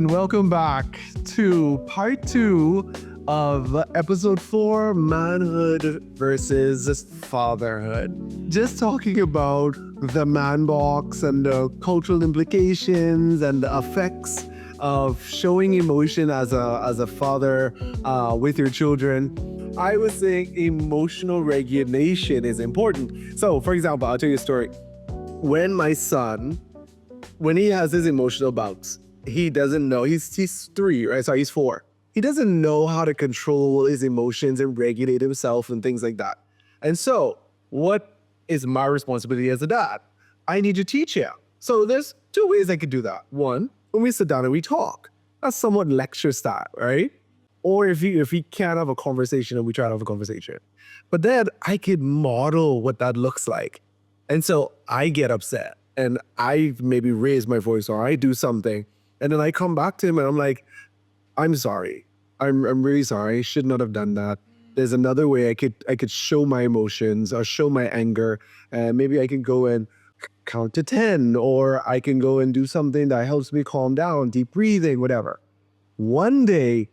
and welcome back to part 2 of episode 4, Manhood versus Fatherhood. Just talking about the man box and the cultural implications and the effects of showing emotion as a father with your children. I was saying emotional regulation is important. So, for example, I'll tell you a story. When my son, when he has his emotional bouts, he doesn't know, he's 3, right? So he's 4. He doesn't know how to control his emotions and regulate himself and things like that. And so what is my responsibility as a dad? I need to teach him. So there's 2 ways I could do that. One, when we sit down and we talk, that's somewhat lecture style, right? Or if he can't have a conversation and we try to have a conversation. But then I could model what that looks like. And so I get upset and I maybe raise my voice or I do something. And then I come back to him and I'm like, I'm sorry. I'm really sorry. I should not have done that. There's another way I could show my emotions or show my anger. And maybe I can go and count to 10, or I can go and do something that helps me calm down, deep breathing, whatever. One day,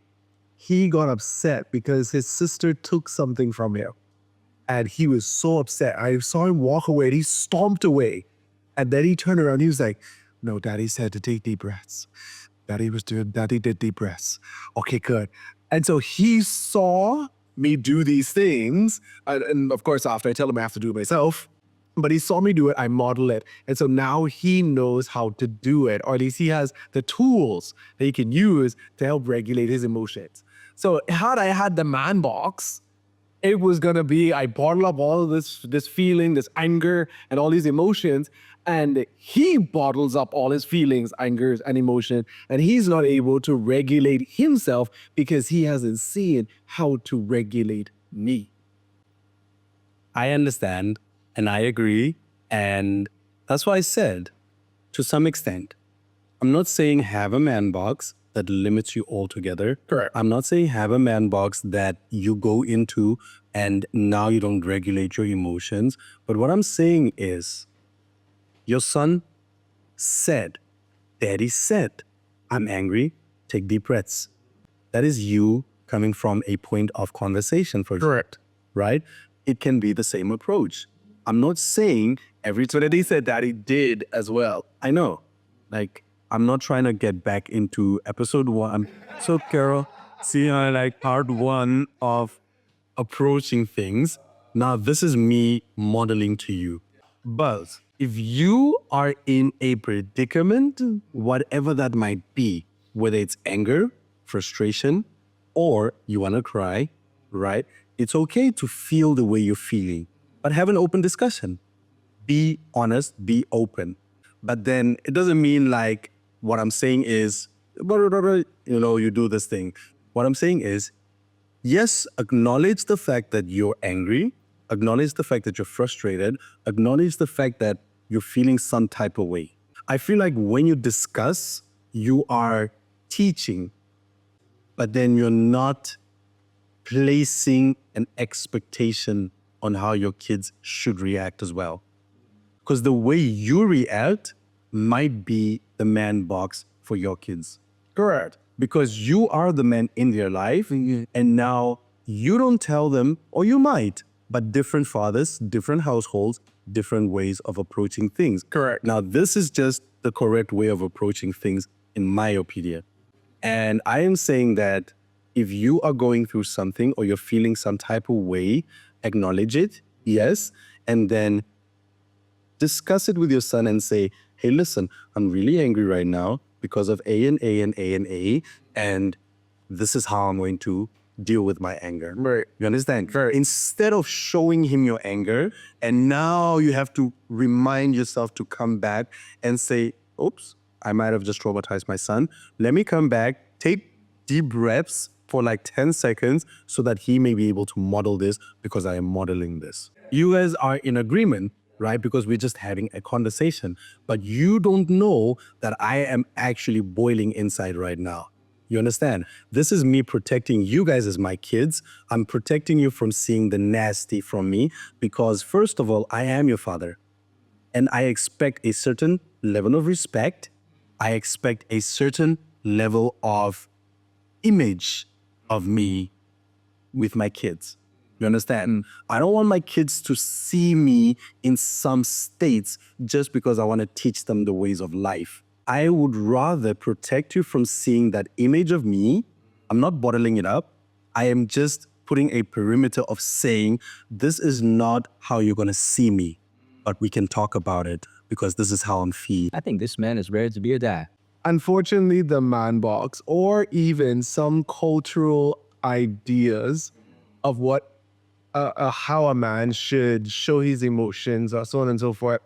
he got upset because his sister took something from him. And he was so upset. I saw him walk away and he stomped away. And then he turned around. He was like, no, Daddy said to take deep breaths. Daddy did deep breaths. Okay, good. And so he saw me do these things. And of course, after I tell him I have to do it myself, but he saw me do it, I model it. And so now he knows how to do it, or at least he has the tools that he can use to help regulate his emotions. So had I had the man box, it was gonna be, I bottle up all of this feeling, this anger, and all these emotions, and he bottles up all his feelings, angers, and emotion, and he's not able to regulate himself because he hasn't seen how to regulate me. I understand and I agree. And that's why I said, to some extent, I'm not saying have a man box that limits you altogether. Correct. I'm not saying have a man box that you go into and now you don't regulate your emotions. But what I'm saying is, your son said, Daddy said, I'm angry, take deep breaths. That is you coming from a point of conversation, for example. Correct. Right? It can be the same approach. I'm not saying everything that he said, Daddy did as well. I know. Like, I'm not trying to get back into episode 1. So, Carol, see, like part 1 of approaching things. Now, this is me modeling to you. But if you are in a predicament, whatever that might be, whether it's anger, frustration, or you want to cry, right? It's okay to feel the way you're feeling, but have an open discussion. Be honest, be open. But then it doesn't mean like what I'm saying is, you do this thing. What I'm saying is, yes, acknowledge the fact that you're angry, acknowledge the fact that you're frustrated, acknowledge the fact that you're feeling some type of way. I feel like when you discuss, you are teaching, but then you're not placing an expectation on how your kids should react as well. Because the way you react might be the man box for your kids. Correct. Because you are the man in their life, and now you don't tell them, or you might, but different fathers, different households, different ways of approaching things. Correct. Now, this is just the correct way of approaching things, in my opinion. And I am saying that if you are going through something or you're feeling some type of way, acknowledge it, yes, and then discuss it with your son and say, hey, listen, I'm really angry right now because of A and A and A and A, and this is how I'm going to deal with my anger. Right. You understand? Right. Instead of showing him your anger, and now you have to remind yourself to come back and say, oops, I might have just traumatized my son. Let me come back, take deep breaths for like 10 seconds so that he may be able to model this because I am modeling this. You guys are in agreement, right? Because we're just having a conversation, but you don't know that I am actually boiling inside right now. You understand? This is me protecting you guys as my kids. I'm protecting you from seeing the nasty from me because, first of all, I am your father. And I expect a certain level of respect. I expect a certain level of image of me with my kids. You understand? I don't want my kids to see me in some states just because I want to teach them the ways of life. I would rather protect you from seeing that image of me. I'm not bottling it up. I am just putting a perimeter of saying, this is not how you're going to see me, but we can talk about it because this is how I'm feeling. I think this man is ready to be a dad. Unfortunately, the man box, or even some cultural ideas of what how a man should show his emotions, or so on and so forth,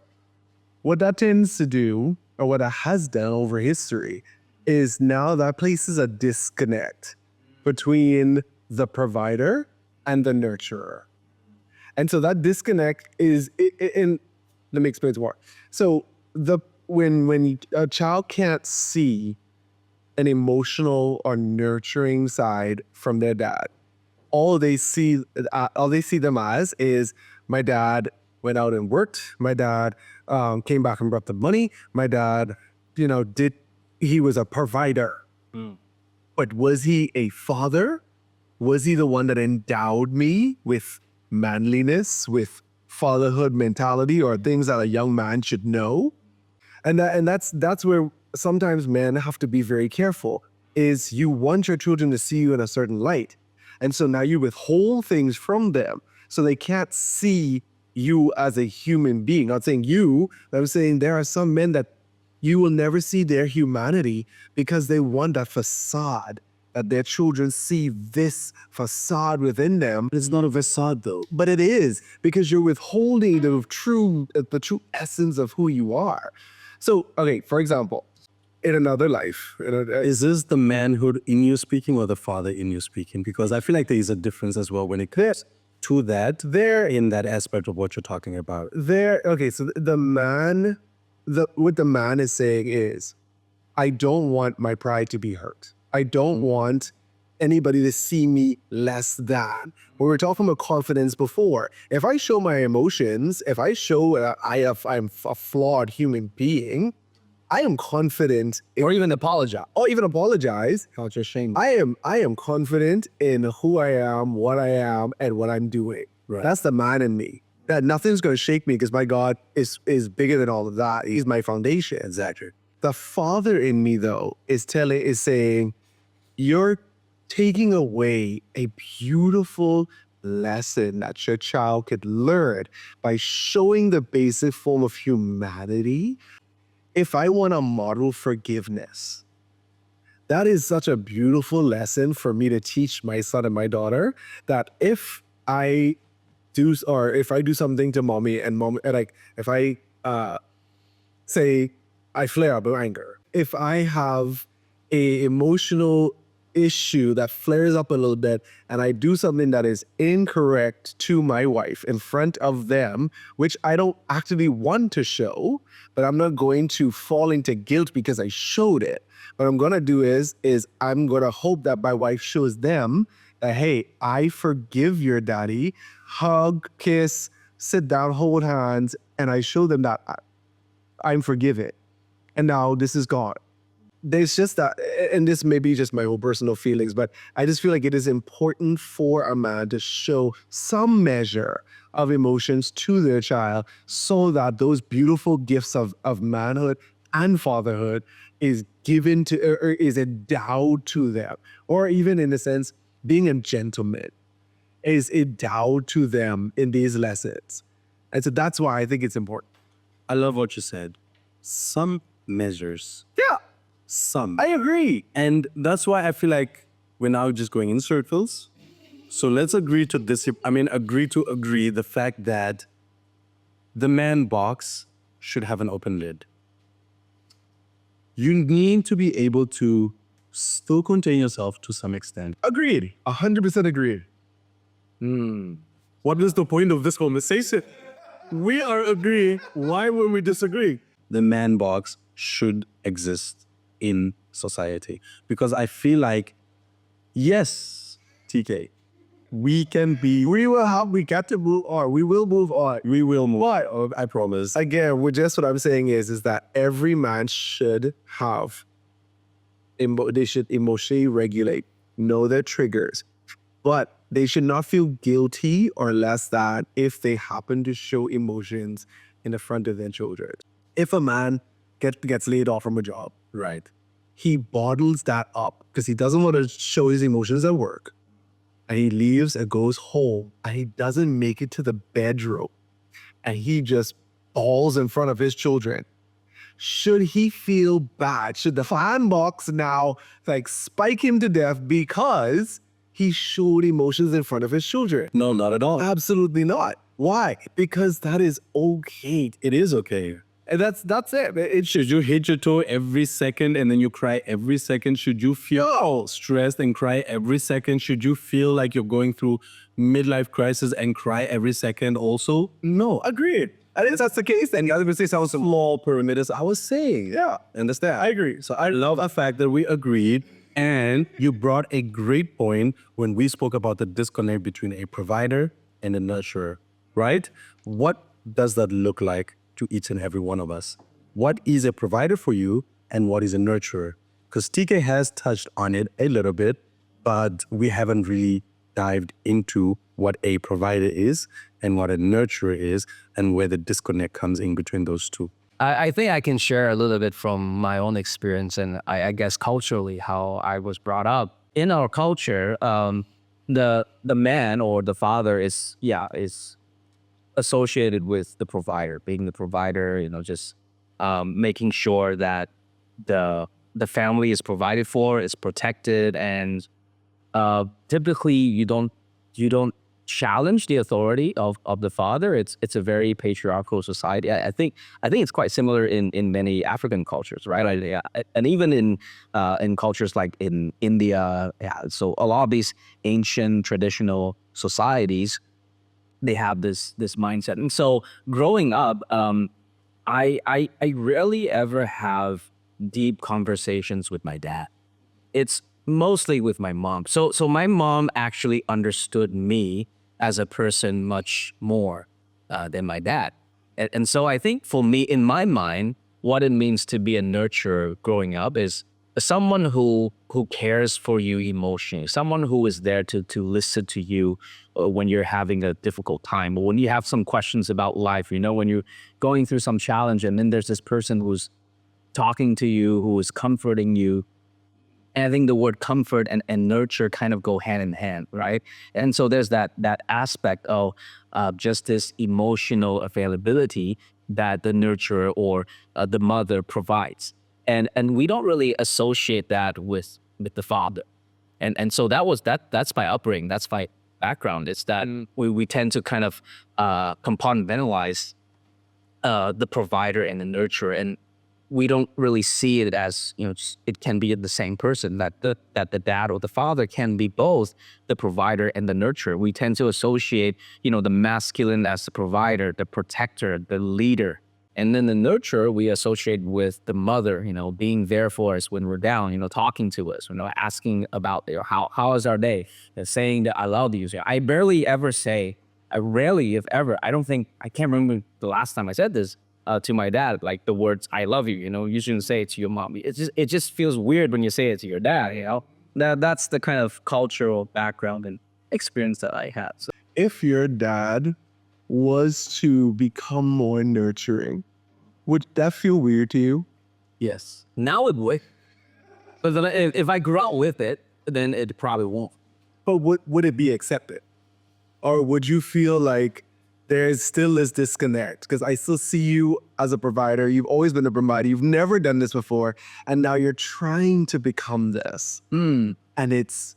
what that tends to do, or what it has done over history, is now that places a disconnect between the provider and the nurturer. And so that disconnect is in, let me explain more. So when a child can't see an emotional or nurturing side from their dad, all they see them as is, my dad went out and worked. My dad came back and brought the money. My dad, he was a provider. But was he a father? Was he the one that endowed me with manliness, with fatherhood mentality, or things that a young man should know? And that's where sometimes men have to be very careful, is you want your children to see you in a certain light. And so now you withhold things from them so they can't see you as a human being. Not saying you, but I'm saying there are some men that you will never see their humanity because they want that facade, that their children see this facade within them. It's not a facade though. But it is, because you're withholding the true essence of who you are. So, okay, for example, in another life, Is this the manhood in you speaking or the father in you speaking? Because I feel like there is a difference as well when it comes to that, there in that aspect of what you're talking about. okay, so the man, what the man is saying is, I don't want my pride to be hurt. I don't want anybody to see me less than. We were talking about confidence before. If I show my emotions, if I show I'm a flawed human being, I am confident, Or even apologize. Count your shame. I am confident in who I am, what I am, and what I'm doing. Right. That's the man in me. That nothing's going to shake me because my God is bigger than all of that. He's my foundation. Exactly. The father in me, though, is saying, you're taking away a beautiful lesson that your child could learn by showing the basic form of humanity. If I want to model forgiveness, that is such a beautiful lesson for me to teach my son and my daughter, that if I do something to mommy and mom, like if I say I flare up with anger, if I have a emotional issue that flares up a little bit and I do something that is incorrect to my wife in front of them, which I don't actually want to show, but I'm not going to fall into guilt because I showed it. What I'm going to do is I'm going to hope that my wife shows them that, hey, I forgive your daddy, hug, kiss, sit down, hold hands, and I show them that I'm forgiven. And now this is gone. There's just that, and this may be just my own personal feelings, but I just feel like it is important for a man to show some measure of emotions to their child so that those beautiful gifts of manhood and fatherhood is given to, or is endowed to them. Or even in a sense, being a gentleman is endowed to them in these lessons. And so that's why I think it's important. I love what you said. Some measures. Yeah. Some. I agree. And that's why I feel like we're now just going in circles. So let's agree to agree the fact that the man box should have an open lid. You need to be able to still contain yourself to some extent. Agreed. 100% agreed. What is the point of this conversation? We are agreeing. Why would we disagree? The man box should exist in society. Because I feel like, yes, TK, we can be... We got to move on. We will move on. We will move Why? on, I promise. Again, just what I'm saying is that every man should have They should emotionally regulate, know their triggers, but they should not feel guilty or less than if they happen to show emotions in the front of their children. If a man gets laid off from a job, Right. he bottles that up because he doesn't want to show his emotions at work. And he leaves and goes home and he doesn't make it to the bedroom. And he just bawls in front of his children. Should he feel bad? Should the fan box now like spike him to death because he showed emotions in front of his children? No, not at all. Absolutely not. Why? Because that is okay. It is okay. And that's it. Should you hit your toe every second and then you cry every second? Should you feel stressed and cry every second? Should you feel like you're going through midlife crisis and cry every second also? No, agreed. And if that's the case, then the other person sounds Small perimeters. I was saying, yeah. understand? I agree. So I love the fact that we agreed, and you brought a great point when we spoke about the disconnect between a provider and a nurturer, right? What does that look like to each and every one of us? What is a provider for you and what is a nurturer? Because TK has touched on it a little bit, but we haven't really dived into what a provider is and what a nurturer is and where the disconnect comes in between those two. I think I can share a little bit from my own experience and I guess culturally how I was brought up. In our culture, the man or the father is associated with the provider, being the provider, just making sure that the family is provided for, is protected, and typically you don't challenge the authority of the father. It's a very patriarchal society. I think it's quite similar in many African cultures, right? And even in cultures like in India. Yeah, so a lot of these ancient traditional societies, they have this mindset. And so growing up, I rarely ever have deep conversations with my dad. It's mostly with my mom. So my mom actually understood me as a person much more than my dad. And so I think for me, in my mind, what it means to be a nurturer growing up is someone who cares for you emotionally, someone who is there to listen to you when you're having a difficult time, or when you have some questions about life, when you're going through some challenge, and then there's this person who's talking to you, who is comforting you. And I think the word comfort and nurture kind of go hand in hand, right? And so there's that aspect of just this emotional availability that the nurturer or the mother provides. And we don't really associate that with the father. And so that's my upbringing, that's my background. It's that we tend to kind of compartmentalize the provider and the nurturer, and we don't really see it as, it can be the same person, that the dad or the father can be both the provider and the nurturer. We tend to associate, the masculine as the provider, the protector, the leader. And then the nurturer we associate with the mother, being there for us when we're down, talking to us, asking about how is our day, saying that I love you. I rarely, if ever, I can't remember the last time I said this to my dad, like the words "I love you." You shouldn't say it to your mom. It just feels weird when you say it to your dad. That's the kind of cultural background and experience that I had. So. If your dad was to become more nurturing, would that feel weird to you? Yes. Now it would. But then if I grew up with it, then it probably won't. But would it be accepted? Or would you feel like there's still this disconnect? Because I still see you as a provider. You've always been a provider. You've never done this before. And now you're trying to become this. And is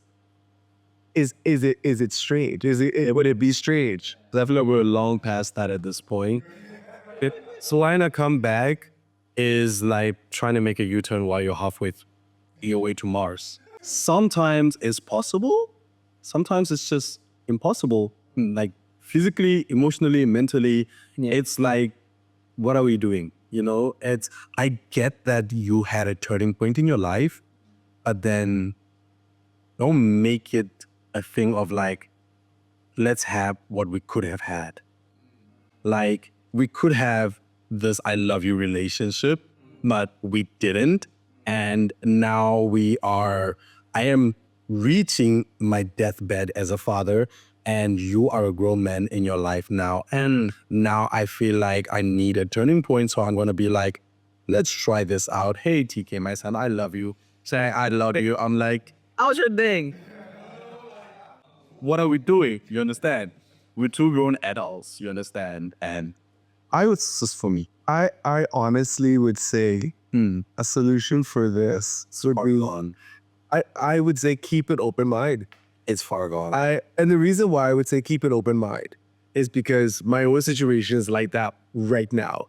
it strange? Would it be strange? I feel like we're long past that at this point. So line to come back is like trying to make a U-turn while you're halfway your way to Mars. Sometimes it's possible. Sometimes it's just impossible. Like physically, emotionally, mentally, it's like, what are we doing? I get that you had a turning point in your life, but then don't make it a thing of like, let's have what we could have had. Like, we could have this I love you relationship, but we didn't. And now I am reaching my deathbed as a father, and you are a grown man in your life now. And now I feel like I need a turning point. So I'm going to be like, let's try this out. Hey, TK, my son, I love you. Say, I love you. I'm like, how's your thing? What are we doing? You understand? We're two grown adults, you understand? And Just for me, I honestly would say a solution for this would far be, gone. I would say keep an open mind. It's far gone. And the reason why I would say keep an open mind is because my own situation is like that right now.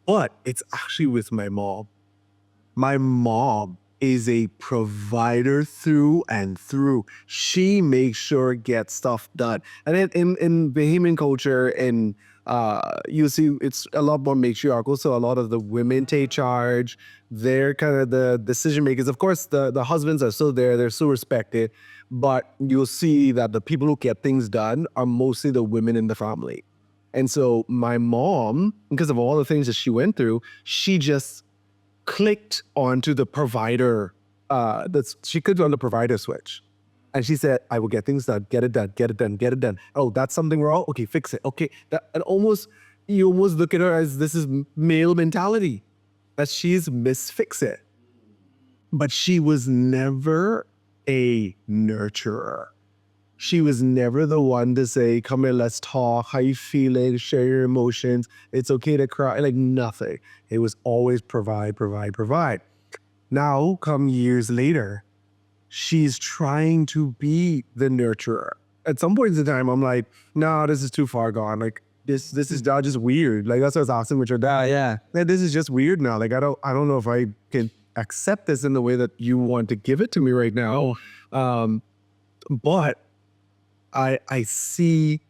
But it's actually with my mom. My mom is a provider through and through. She makes sure it gets stuff done. And in Bahamian culture, and you see it's a lot more matriarchal. So a lot of the women take charge. They're kind of the decision makers. Of course, the husbands are still there. They're still respected. But you'll see that the people who get things done are mostly the women in the family. And so my mom, because of all the things that she went through, she just clicked onto the provider. She clicked on the provider switch, and she said, "I will get things done. Get it done. Get it done. Get it done. Oh, that's something wrong. Okay, fix it. Okay." And you almost look at her as this is male mentality, that she's fix it. But she was never a nurturer. She was never the one to say, "Come here, let's talk. How you feeling? Share your emotions. It's okay to cry." Like nothing. It was always provide, provide, provide. Now, come years later, she's trying to be the nurturer. At some point in time, I'm like, "No, this is too far gone. Like this is not just weird." Like that's what I was asking with your dad. Yeah. Like, this is just weird now. Like I don't know if I can accept this in the way that you want to give it to me right now. But I see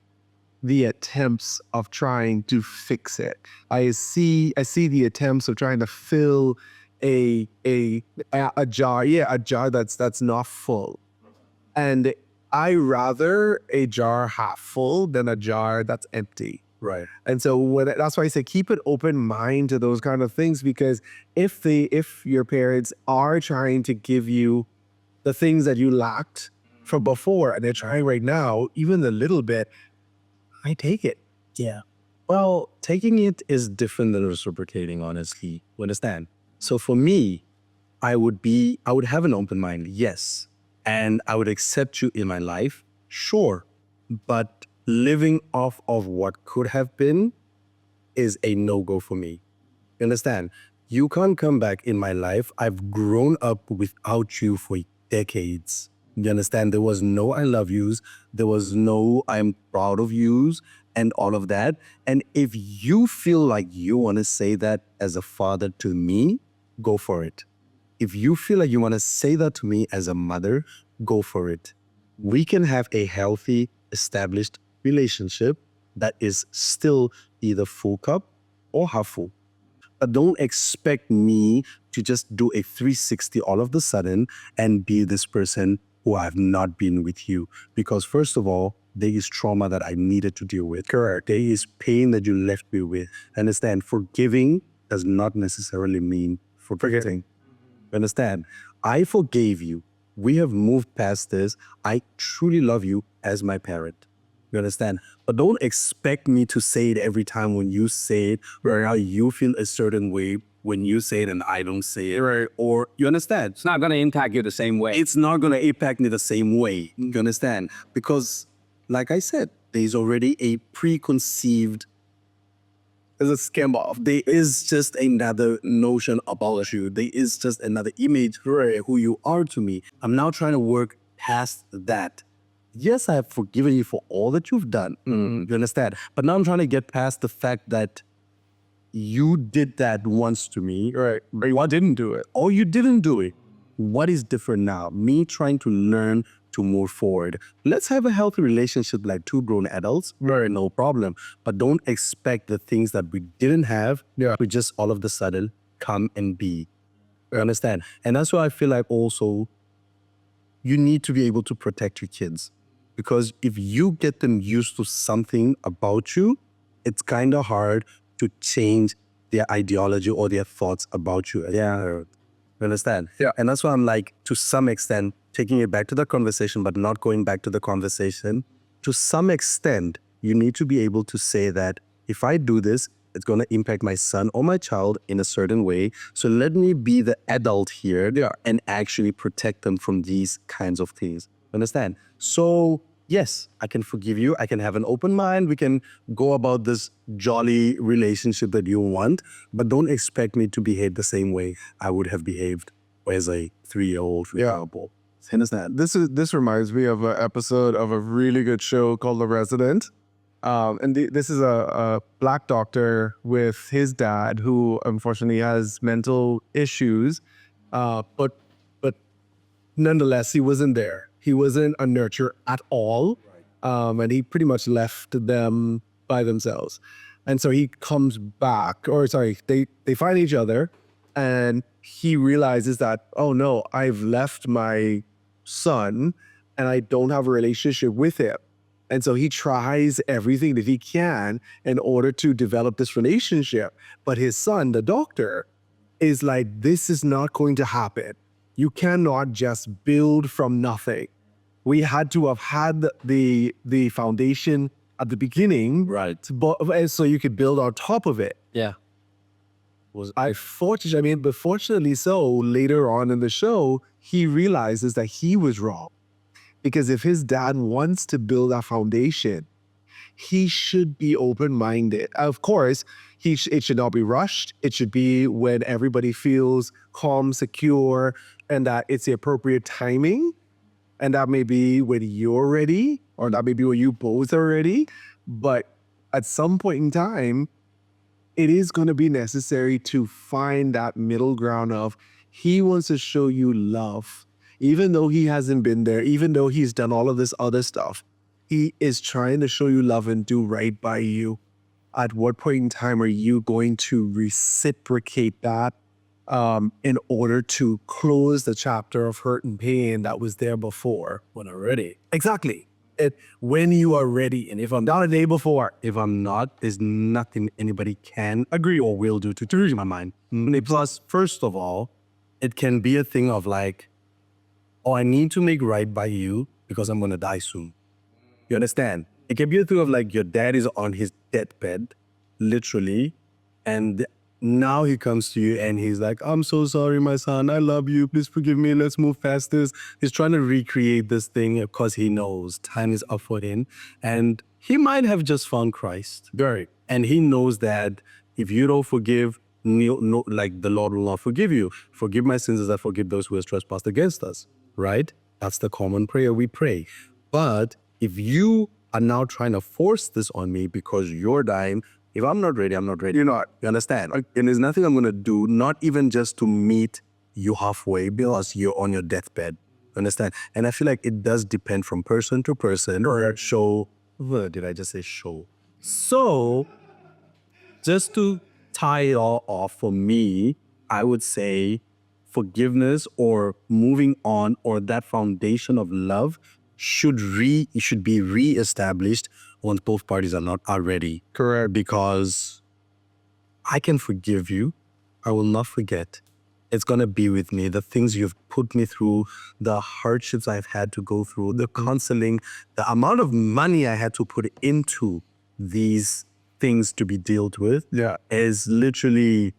the attempts of trying to fix it. I see the attempts of trying to fill a jar, a jar that's not full. And I rather a jar half full than a jar that's empty. Right. And so that's why I say keep an open mind to those kind of things, because if your parents are trying to give you the things that you lacked from before, and they're trying right now, even a little bit, I take it. Yeah. Well, taking it is different than reciprocating, honestly. You understand? So for me, I would have an open mind, yes. And I would accept you in my life, sure. But living off of what could have been is a no-go for me. You understand? You can't come back in my life. I've grown up without you for decades. You understand? There was no I love yous. There was no I'm proud of yous and all of that. And if you feel like you want to say that as a father to me, go for it. If you feel like you want to say that to me as a mother, go for it. We can have a healthy, established relationship that is still either full cup or half full. But don't expect me to just do a 360 all of the sudden and be this person who I've not been with you. Because first of all, there is trauma that I needed to deal with. Correct. There is pain that you left me with. Understand? Forgiving does not necessarily mean forgetting. Understand? I forgave you. We have moved past this. I truly love you as my parent. You understand? But don't expect me to say it every time when you say it, where how you feel a certain way when you say it and I don't say it. Right? Or you understand? It's not going to impact you the same way. It's not going to impact me the same way. You understand? Because, like I said, there's already a preconceived, there's a scam off. There is just another notion about you. There is just another image for who you are to me. I'm now trying to work past that. Yes, I have forgiven you for all that you've done. You understand? But now I'm trying to get past the fact that you did that once to me, right? Or you didn't do it. Or you didn't do it. What is different now? Me trying to learn to move forward. Let's have a healthy relationship like two grown adults. Right, no problem. But don't expect the things that we didn't have to just all of the sudden come and be. You understand? And that's why I feel like also you need to be able to protect your kids. Because if you get them used to something about you, it's kind of hard to change their ideology or their thoughts about you. Yeah. You You understand? Yeah. And that's why I'm like, to some extent, taking it back to the conversation, but not going back to the conversation. To some extent, you need to be able to say that if I do this, it's going to impact my son or my child in a certain way. So let me be the adult here and actually protect them from these kinds of things. Understand? So yes, I can forgive you. I can have an open mind. We can go about this jolly relationship that you want, but don't expect me to behave the same way I would have behaved as a 3-year-old, for example. Understand? This reminds me of an episode of a really good show called The Resident. This is a black doctor with his dad who unfortunately has mental issues, but nonetheless he wasn't there. He wasn't a nurturer at all, and he pretty much left them by themselves. And so he comes back, or sorry, they find each other, and he realizes that, oh no, I've left my son, and I don't have a relationship with him. And so he tries everything that he can in order to develop this relationship. But his son, the doctor, is like, this is not going to happen. You cannot just build from nothing. We had to have had the foundation at the beginning, Right. so you could build on top of it. Yeah. But fortunately so, later on in the show, he realizes that he was wrong. Because if his dad wants to build a foundation, he should be open-minded. Of course, it should not be rushed. It should be when everybody feels calm, secure, and that it's the appropriate timing. And that may be when you're ready, or that may be when you both are ready. But at some point in time, it is going to be necessary to find that middle ground of he wants to show you love. Even though he hasn't been there, even though he's done all of this other stuff, he is trying to show you love and do right by you. At what point in time are you going to reciprocate that in order to close the chapter of hurt and pain that was there before? When I'm ready. Exactly. When you are ready. And if I'm not a day before, If I'm not, there's nothing anybody can agree or will do to change my mind. Plus, first of all, it can be a thing of like, oh, I need to make right by you because I'm going to die soon. You understand? It can be a thing of like your dad is on his deathbed, literally, and now he comes to you and he's like, I'm so sorry, my son. I love you. Please forgive me. Let's move past this. He's trying to recreate this thing because he knows time is up for him. And he might have just found Christ. right. And he knows that if you don't forgive, no, like the Lord will not forgive you. Forgive my sins as I forgive those who have trespassed against us, right? That's the common prayer we pray. But if you are now trying to force this on me because you're dying, if I'm not ready, I'm not ready. You're not. You understand? And there's nothing I'm going to do, not even just to meet you halfway because you're on your deathbed. Understand? And I feel like it does depend from person to person. Or show. What did I just say? Show. So, just to tie it all off for me, I would say forgiveness or moving on or that foundation of love should be reestablished once both parties are ready. Correct. Because I can forgive you. I will not forget. It's going to be with me. The things you've put me through, the hardships I've had to go through, the counseling, the amount of money I had to put into these things to be dealt with is literally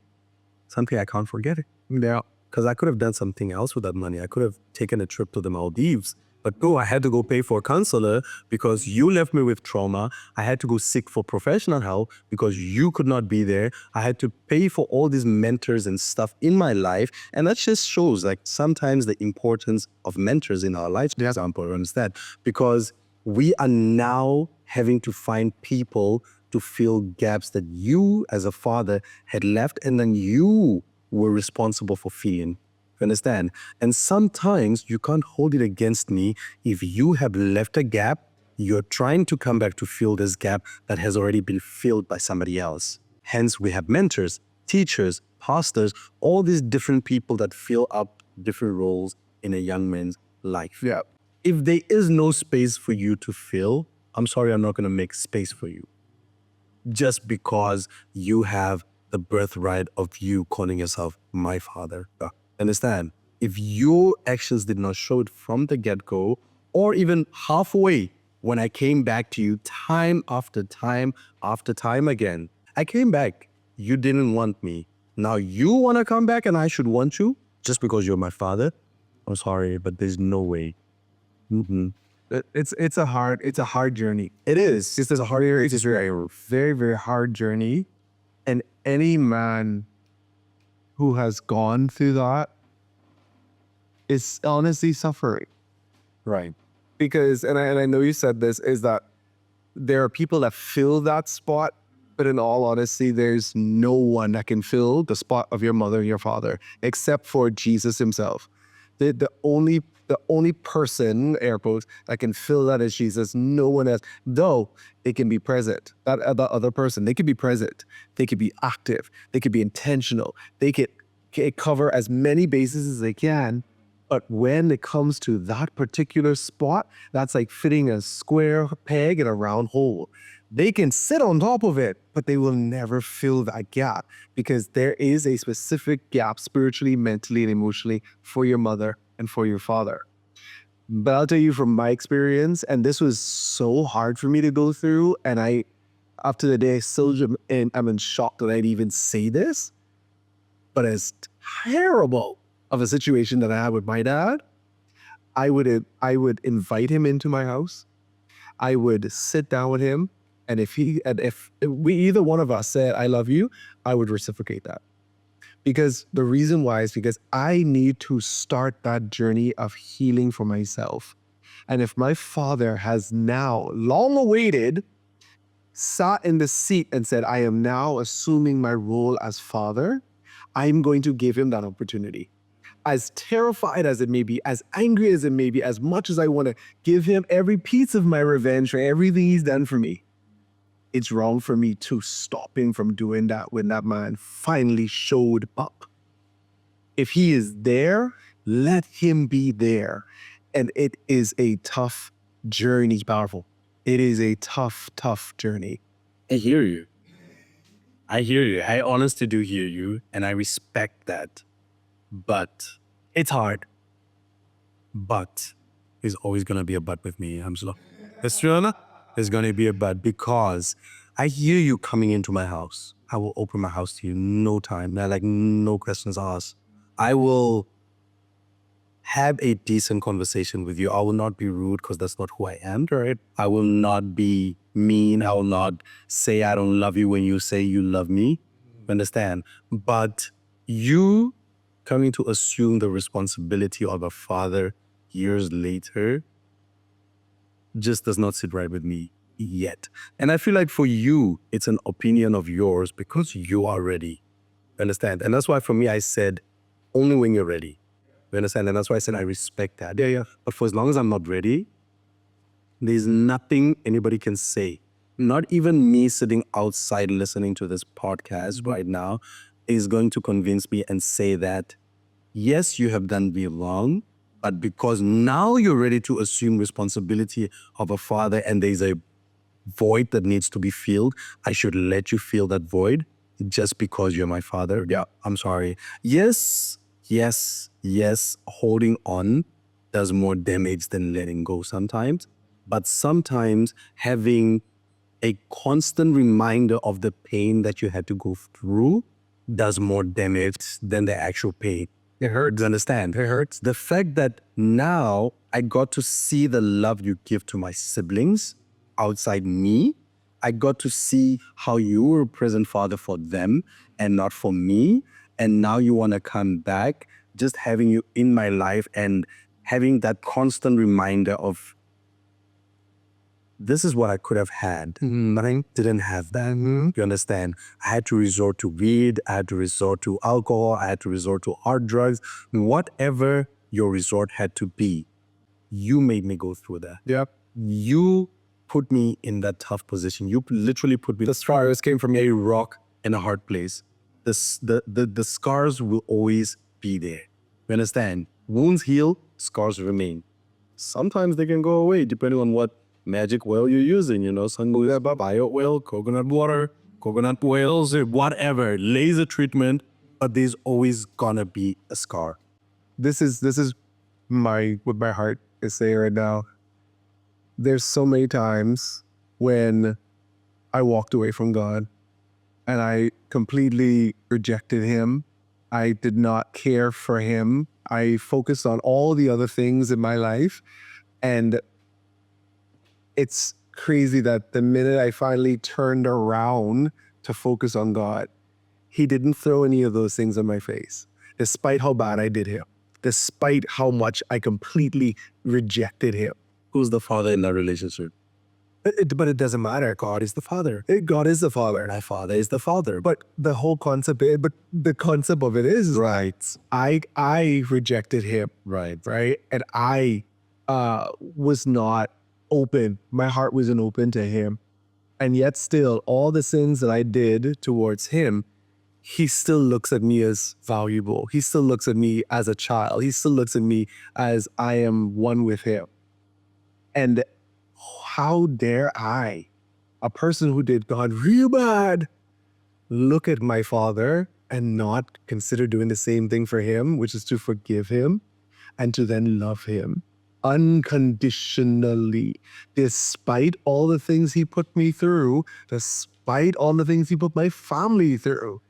something I can't forget. Yeah. Because I could have done something else with that money. I could have taken a trip to the Maldives. But no, I had to go pay for a counselor because you left me with trauma. I had to go seek for professional help because you could not be there. I had to pay for all these mentors and stuff in my life. And that just shows like sometimes the importance of mentors in our lives, for example, understand? Because we are now having to find people to fill gaps that you as a father had left and then you were responsible for filling. You understand? And sometimes you can't hold it against me if you have left a gap, you're trying to come back to fill this gap that has already been filled by somebody else. Hence, we have mentors, teachers, pastors, all these different people that fill up different roles in a young man's life. Yeah. If there is no space for you to fill, I'm sorry, I'm not going to make space for you. Just because you have the birthright of you calling yourself my father. Understand? If your actions did not show it from the get-go, or even halfway when I came back to you time after time after time again, I came back. You didn't want me. Now you want to come back and I should want you just because you're my father? I'm sorry, but there's no way. It's a hard journey. It is. It's a hard, it's a very, very hard journey. And any man who has gone through that is honestly suffering. Right. Because, and I know you said this, is that there are people that fill that spot, but in all honesty, there's no one that can fill the spot of your mother and your father, except for Jesus himself. The only person, air quotes, that can fill that is Jesus. No one else. Though they can be present. That other person, they could be present. They could be active. They could be intentional. They could cover as many bases as they can. But when it comes to that particular spot, that's like fitting a square peg in a round hole. They can sit on top of it, but they will never fill that gap because there is a specific gap spiritually, mentally, and emotionally for your mother and for your father. But I'll tell you from my experience, and this was so hard for me to go through, and after the day, I'm in shock that I'd even say this, but as terrible of a situation that I had with my dad, I would invite him into my house. I would sit down with him, and if we either one of us said I love you, I would reciprocate that. Because the reason why is because I need to start that journey of healing for myself. And if my father has now long awaited, sat in the seat and said, I am now assuming my role as father, I'm going to give him that opportunity. As terrified as it may be, as angry as it may be, as much as I want to give him every piece of my revenge for everything he's done for me, it's wrong for me to stop him from doing that when that man finally showed up. If he is there, let him be there. And it is a tough journey. Powerful. It is a tough, tough journey. I hear you. I honestly do hear you, and I respect that. But it's hard. But there's always going to be a but with me, Hamsula. There's going to be a but because I hear you coming into my house. I will open my house to you no time. Like no questions asked. I will have a decent conversation with you. I will not be rude because that's not who I am, right? I will not be mean. I will not say I don't love you when you say you love me. Understand? But you coming to assume the responsibility of a father years later just does not sit right with me yet. And I feel like for you, it's an opinion of yours because you are ready. Understand? And that's why for me, I said, only when you're ready. You understand? And that's why I said I respect that. Yeah. But for as long as I'm not ready, there's nothing anybody can say. Not even me sitting outside listening to this podcast right now is going to convince me and say that, yes, you have done me wrong, but because now you're ready to assume responsibility of a father and there's a void that needs to be filled, I should let you fill that void just because you're my father. Yeah, I'm sorry. Yes, holding on does more damage than letting go sometimes. But sometimes having a constant reminder of the pain that you had to go through does more damage than the actual pain. It hurts, understand? It hurts. The fact that now I got to see the love you give to my siblings outside me, I got to see how you were a present father for them and not for me. And now you want to come back, just having you in my life and having that constant reminder of this is what I could have had, but I didn't have that. You understand? I had to resort to weed. I had to resort to alcohol. I had to resort to hard drugs. Whatever your resort had to be, you made me go through that. Yep. You put me in that tough position. You literally put me. The scars came from a rock in a hard place. The scars will always be there. You understand? Wounds heal, scars remain. Sometimes they can go away depending on what magic oil you're using, some bio oil, coconut water, coconut oils, whatever, laser treatment, but there's always gonna be a scar. this is my what my heart is saying right now. There's so many times when I walked away from God and I completely rejected him. I did not care for him. I focused on all the other things in my life. And it's crazy that the minute I finally turned around to focus on God, he didn't throw any of those things in my face, despite how bad I did him, despite how much I completely rejected him. Who's the father in that relationship? But it doesn't matter. God is the Father. God is the Father. My father is the father. But the whole concept, but the concept of it is, Right. I rejected him, Right. right? And I was not open. My heart wasn't open to him. And yet still, all the sins that I did towards him, he still looks at me as valuable. He still looks at me as a child. He still looks at me as I am one with him. And how dare I, a person who did God real bad, look at my father and not consider doing the same thing for him, which is to forgive him and to then love him unconditionally, despite all the things he put me through, despite all the things he put my family through.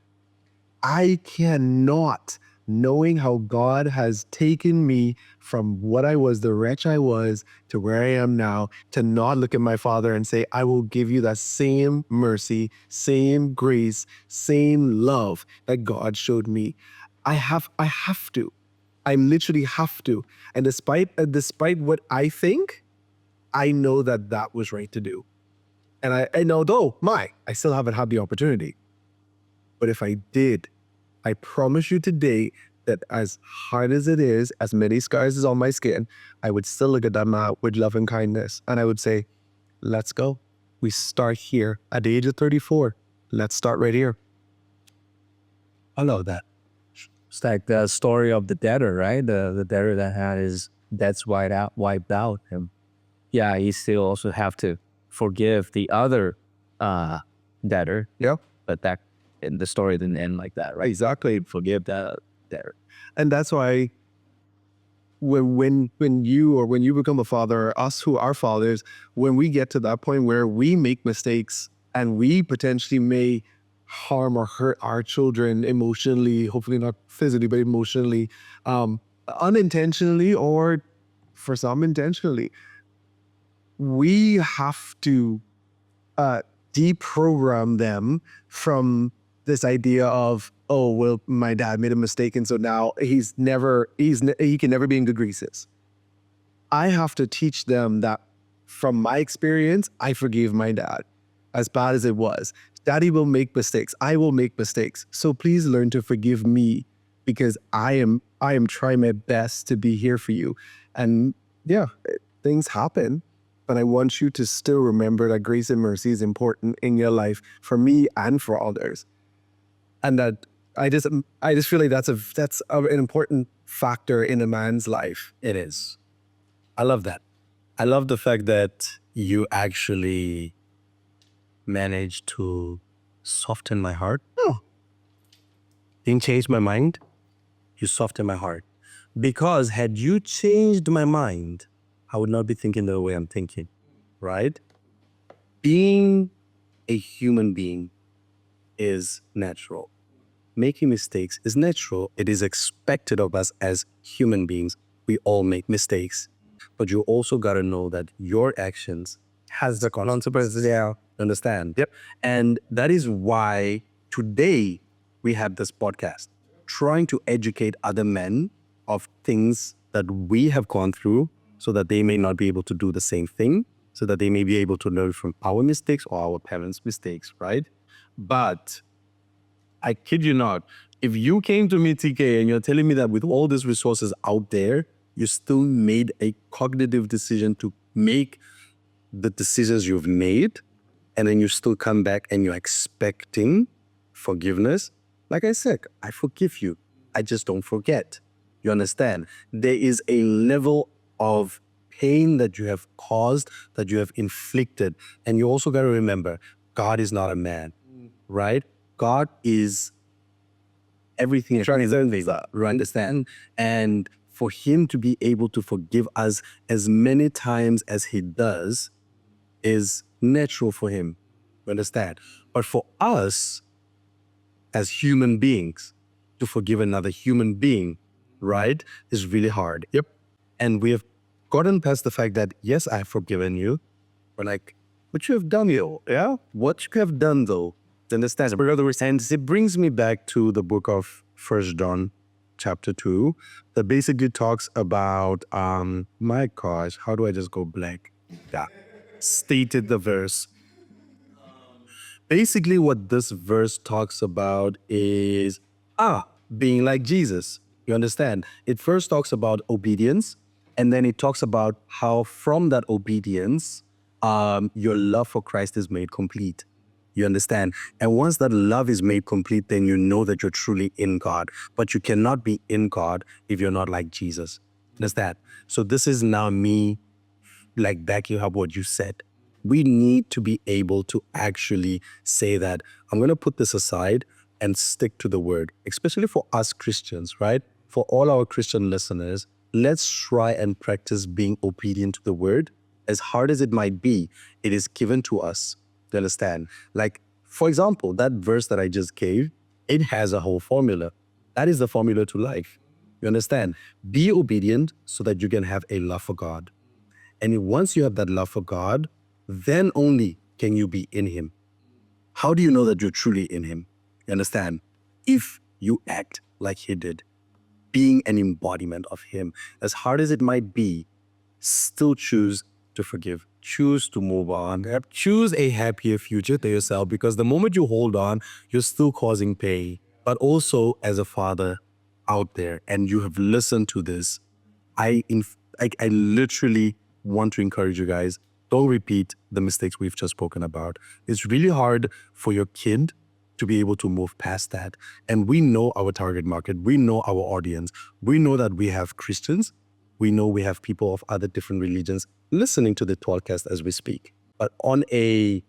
I cannot, knowing how God has taken me from what I was, the wretch I was, to where I am now, to not look at my father and say, I will give you that same mercy, same grace, same love that God showed me. I have to. I literally have to. And despite what I think, I know that that was right to do. And although I still haven't had the opportunity. But if I did, I promise you today that as hard as it is, as many scars as on my skin, I would still look at that man with love and kindness. And I would say, let's go. We start here at the age of 34. Let's start right here. I love that. It's like the story of the debtor, right? The debtor that had his debts wiped out. And yeah, he still also have to forgive the other debtor. Yeah. But that in the story didn't end like that, right? Exactly. Forgive the debtor. And that's why when you become a father, or us who are fathers, when we get to that point where we make mistakes and we potentially may harm or hurt our children emotionally, hopefully not physically, but emotionally, unintentionally or for some intentionally, we have to deprogram them from this idea of, oh, well, my dad made a mistake and so now he can never be in good graces. I have to teach them that from my experience, I forgave my dad as bad as it was. Daddy will make mistakes. I will make mistakes. So please learn to forgive me because I am trying my best to be here for you. And yeah, things happen, but I want you to still remember that grace and mercy is important in your life for me and for others. And that I just feel like that's an important factor in a man's life. It is. I love that. I love the fact that you actually managed to soften my heart. Oh. Didn't change my mind. You softened my heart. Because had you changed my mind, I would not be thinking the way I'm thinking, right? Being a human being is natural. Making mistakes is natural. It is expected of us as human beings. We all make mistakes. But you also got to know that your actions has the consequences. Yeah. Understand? Yep. And that is why today we have this podcast, trying to educate other men of things that we have gone through so that they may not be able to do the same thing, so that they may be able to learn from our mistakes or our parents' mistakes, right? But I kid you not, if you came to me, TK, and you're telling me that with all these resources out there, you still made a cognitive decision to make the decisions you've made, and then you still come back and you're expecting forgiveness. Like I said, I forgive you. I just don't forget. You understand? There is a level of pain that you have caused, that you have inflicted. And you also got to remember, God is not a man, right? God is everything is understand, and for him to be able to forgive us as many times as he does is natural for him. You understand? But for us as human beings to forgive another human being, right, is really hard. Yep. And we have gotten past the fact that, yes, I've forgiven you. We're like, what you have done, yo? Yeah? What you have done, though? Understand? And it brings me back to the book of First John, chapter 2, that basically talks about, my gosh, how do I just go blank? Yeah. Stated the verse. Basically, what this verse talks about is being like Jesus. You understand? It first talks about obedience, and then it talks about how from that obedience, your love for Christ is made complete. You understand? And once that love is made complete, then you know that you're truly in God. But you cannot be in God if you're not like Jesus. Understand? So this is now me like backing up what you said. We need to be able to actually say that I'm going to put this aside and stick to the word, especially for us Christians, right? For all our Christian listeners, let's try and practice being obedient to the word. As hard as it might be, it is given to us. You understand? Like, for example, that verse that I just gave, it has a whole formula. That is the formula to life. You understand? Be obedient so that you can have a love for God. And once you have that love for God, then only can you be in him. How do you know that you're truly in him? You understand? If you act like he did, being an embodiment of him, as hard as it might be, still choose to forgive, choose to move on, choose a happier future to yourself, because the moment you hold on, you're still causing pain. But also as a father out there, and you have listened to this, I literally want to encourage you guys, don't repeat the mistakes we've just spoken about. It's really hard for your kid to be able to move past that. And we know our target market. We know our audience. We know that we have Christians. We know we have people of other different religions listening to the podcast as we speak. But on a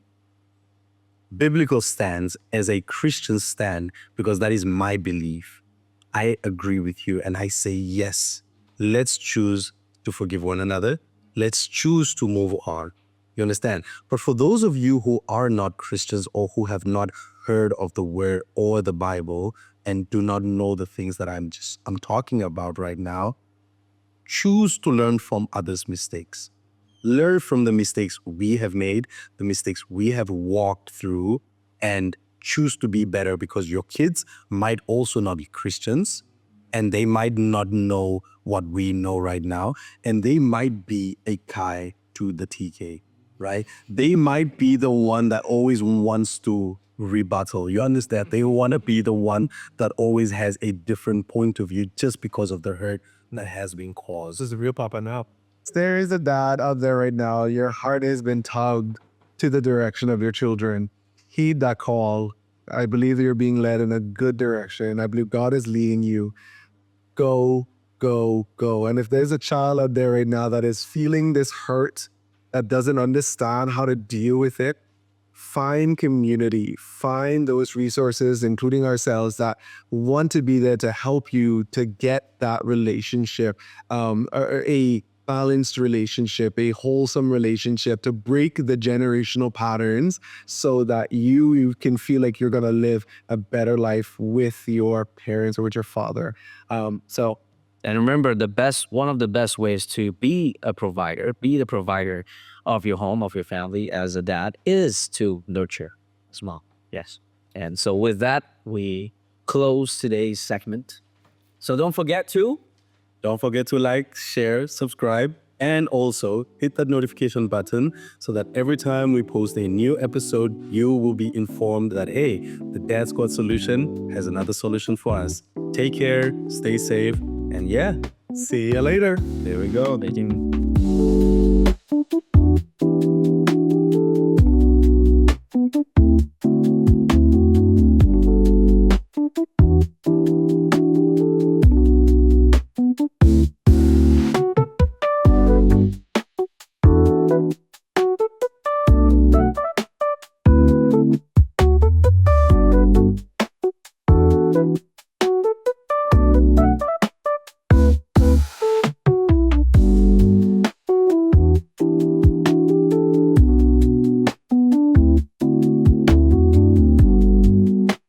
biblical stance, as a Christian stand, because that is my belief, I agree with you and I say yes. Let's choose to forgive one another. Let's choose to move on. You understand? But for those of you who are not Christians or who have not heard of the word or the Bible and do not know the things that I'm talking about right now, choose to learn from others' mistakes. Learn from the mistakes we have made, the mistakes we have walked through, and choose to be better, because your kids might also not be Christians and they might not know what we know right now. And they might be a Kai to the TK, right? They might be the one that always wants to rebuttal. You understand? They want to be the one that always has a different point of view just because of the hurt that has been caused. This is real Papa now. There is a dad out there right now. Your heart has been tugged to the direction of your children. Heed that call. I believe that you're being led in a good direction. I believe God is leading you. Go, go, go. And if there's a child out there right now that is feeling this hurt, that doesn't understand how to deal with it, find community, find those resources, including ourselves, that want to be there to help you to get that relationship, a balanced relationship, a wholesome relationship, to break the generational patterns so that you can feel like you're going to live a better life with your parents or with your father. And remember, one of the best ways to be the provider of your home, of your family as a dad, is to nurture small. Yes. And so with that, we close today's segment. So don't forget to like, share, subscribe, and also hit that notification button so that every time we post a new episode, you will be informed that, hey, the Dad Squad Solution has another solution for us. Take care, stay safe, and yeah, see you later. There we go.